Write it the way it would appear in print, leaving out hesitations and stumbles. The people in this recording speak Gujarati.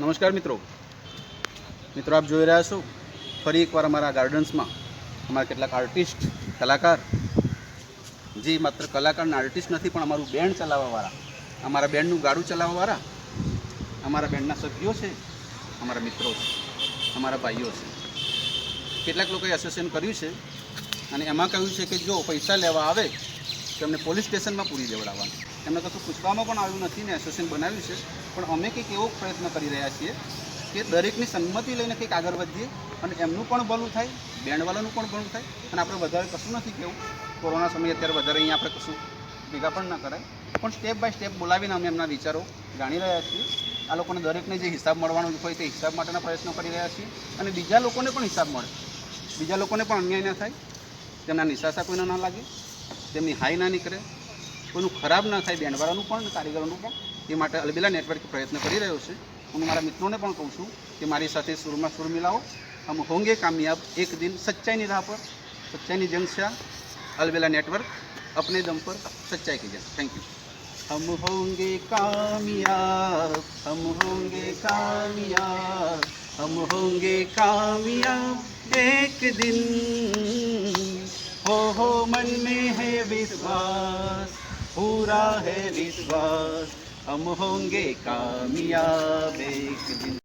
નમસ્કાર મિત્રો આપ જોઈ રહ્યા છો ફરી એકવાર અમારા ગાર્ડન્સમાં અમારા કેટલાક આર્ટિસ્ટ કલાકાર જે માત્ર કલાકારના આર્ટિસ્ટ નથી પણ અમારું બેન્ડ ચલાવવાવાળા, અમારા બેન્ડનું ગાડું ચલાવવાવાળા અમારા બેન્ડના સભ્યો છે, અમારા મિત્રો છે, અમારા ભાઈઓ છે. કેટલાક લોકોએ એસોસિએશન કર્યું છે અને એમાં કહ્યું છે કે જો પૈસા લેવા આવે તો એમને પોલીસ સ્ટેશનમાં પૂરી દેવડાવવાનું. એમને કશું પૂછવામાં પણ આવ્યું નથી ને એસોસિએશન બનાવ્યું છે. પણ અમે કંઈક એવો પ્રયત્ન કરી રહ્યા છીએ કે દરેકની સંમતિ લઈને કંઈક આગળ વધીએ અને એમનું પણ ભલું થાય, બેન્ડવાળાનું પણ ભલું થાય. અને આપણે વધારે કશું નથી કહેવું, કોરોના સમયે અત્યારે વધારે અહીંયા આપણે કશું ભેગા પણ ના કરાય, પણ સ્ટેપ બાય સ્ટેપ બોલાવીને અમે એમના વિચારો જાણી રહ્યા છીએ. આ લોકોને દરેકને જે હિસાબ મળવાનો હોય તે હિસાબ માટેના પ્રયત્નો કરી રહ્યા છીએ અને બીજા લોકોને પણ હિસાબ મળે, બીજા લોકોને પણ અન્યાય ના થાય, તેમના નિશાસા કોઈને ના લાગે, તેમની હાઈ ના નીકળે, કોઈનું ખરાબ ના થાય, બેન્ડવાળાનું પણ કારીગરોનું પણ. એ માટે અલબેલા નેટવર્ક પ્રયત્ન કરી રહ્યો છે. હું મારા મિત્રોને પણ કહું છું કે મારી સાથે સુરમાં સુર મિલાવો. હમ હોંગે કામયાબ એક દિન સચ્ચાઈની રાહ પર, સચ્ચાઈની જંગ છે. અલબેલા નેટવર્ક अपने दम पर सच्चाई की जंग. Thank you. हम होंगे कामयाब, हम होंगे कामयाब, हम होंगे कामयाब एक दिन. हो मन में है विश्वास, पूरा है विश्वास, हम होंगे कामयाब एक दिन.